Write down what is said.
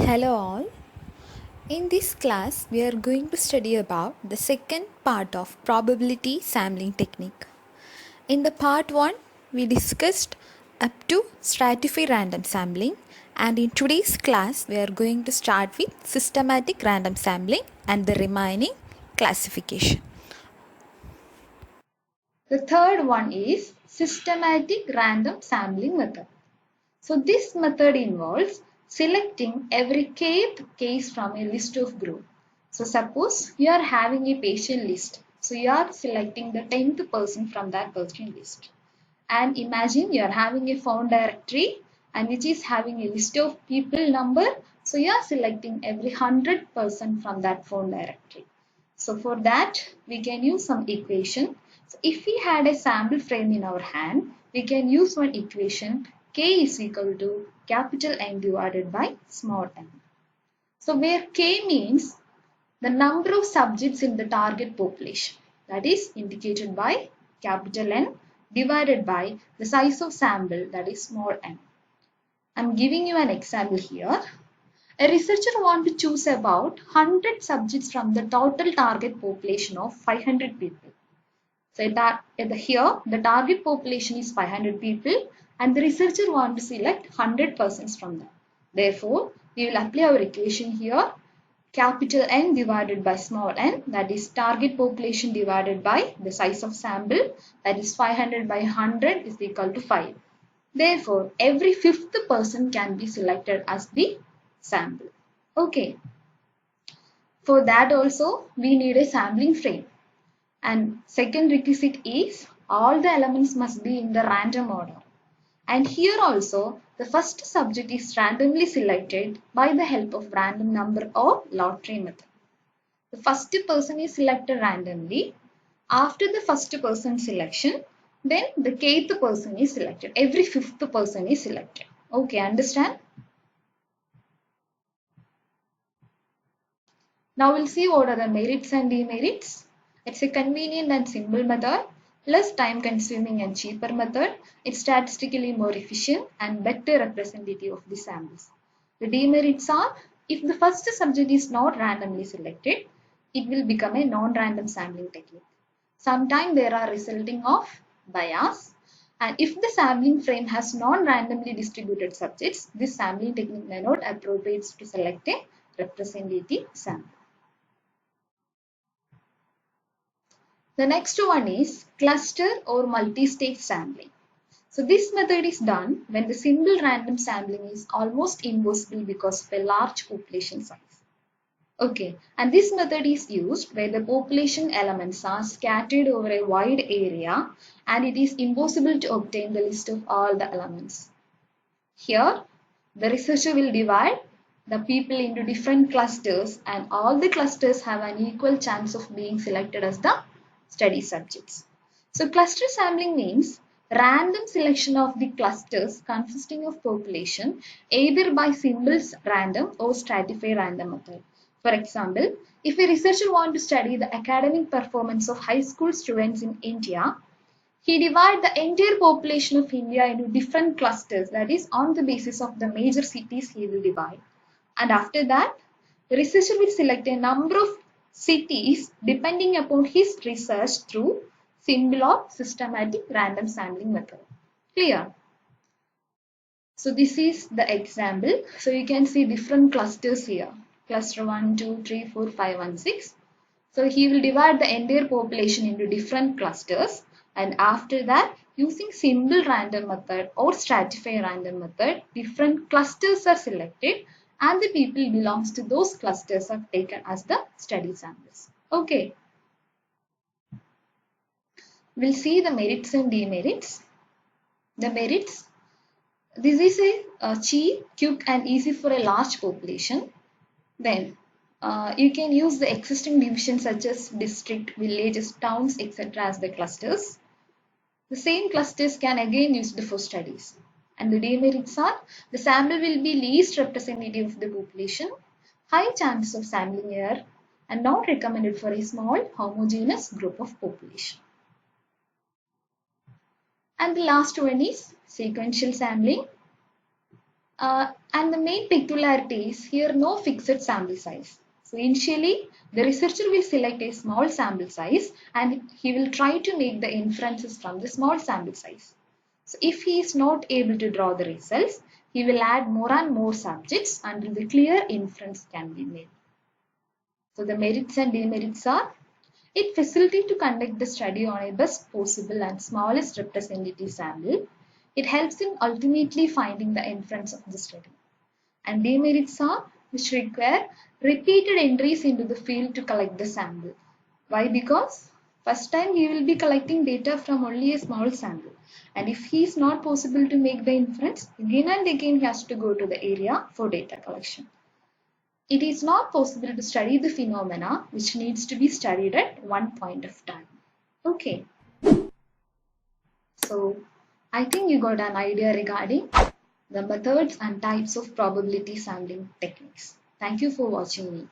Hello all. In this class we are going to study about the second part of probability sampling technique. In the part 1 we discussed up to stratified random sampling, and in today's class we are going to start with systematic random sampling and the remaining classification. The third one is systematic random sampling method. So this method involves selecting every kth case from a list of group. So suppose you are having a patient list. So you are selecting the 10th person from that patient list. And imagine you are having a phone directory and which is having a list of people number. So you are selecting every 100% from that phone directory. So for that we can use some equation. So if we had a sample frame in our hand, we can use one equation, k is equal to capital N divided by small n. So where k means the number of subjects in the target population, that is indicated by capital N divided by the size of sample, that is small n. I'm giving you an example here. A researcher wants to choose about 100 subjects from the total target population of 500 people. So that here the target population is 500 people and the researcher wants to select 100 persons from them. Therefore, we will apply our equation here. Capital N divided by small n, that is target population divided by the size of sample, that is 500 by 100 is equal to 5. Therefore, every fifth person can be selected as the sample. Okay. For that also, we need a sampling frame. And second requisite is all the elements must be in the random order. And here also, the first subject is randomly selected by the help of random number or lottery method. The first person is selected randomly. After the first person selection, then the kth person is selected. Every fifth person is selected. Okay, understand? Now we'll see what are the merits and demerits. It's a convenient and simple method, less time consuming and cheaper method. It's statistically more efficient and better representative of the samples. The demerits are, if the first subject is not randomly selected, it will become a non-random sampling technique. Sometimes there are resulting of bias, and if the sampling frame has non-randomly distributed subjects, this sampling technique may not appropriate to select a representative sample. The next one is cluster or multi-stage sampling. So this method is done when the simple random sampling is almost impossible because of a large population size. Okay, and this method is used where the population elements are scattered over a wide area and it is impossible to obtain the list of all the elements. Here, the researcher will divide the people into different clusters and all the clusters have an equal chance of being selected as the study subjects. So cluster sampling means random selection of the clusters consisting of population either by simple random or stratified random method. For example, if a researcher wants to study the academic performance of high school students in India, he divides the entire population of India into different clusters, that is on the basis of the major cities he will divide. And after that, the researcher will select a number of cities depending upon his research through simple or systematic random sampling method. Clear? So this is the example. So you can see different clusters here. Cluster 1, 2, 3, 4, 5, and 6. So he will divide the entire population into different clusters, and after that using simple random method or stratified random method, different clusters are selected and the people belongs to those clusters are taken as the study samples. Okay. We'll see the merits and demerits. The merits. This is a cheap, quick and easy for a large population. Then you can use the existing divisions such as district, villages, towns, etc. as the clusters. The same clusters can again used for studies. And the demerits are, the sample will be least representative of the population, high chance of sampling error, and not recommended for a small homogeneous group of population. And the last one is sequential sampling. And the main peculiarity is here no fixed sample size. So initially, the researcher will select a small sample size and he will try to make the inferences from the small sample size. So if he is not able to draw the results, he will add more and more subjects until the clear inference can be made. So the merits and demerits are: it facilitates to conduct the study on a best possible and smallest representative sample. It helps in ultimately finding the inference of the study. And demerits are which require repeated entries into the field to collect the sample. Why? Because first time he will be collecting data from only a small sample, and if he is not possible to make the inference, again and again he has to go to the area for data collection. It is not possible to study the phenomena which needs to be studied at one point of time. Okay, so I think you got an idea regarding the methods and types of probability sampling techniques. Thank you for watching me.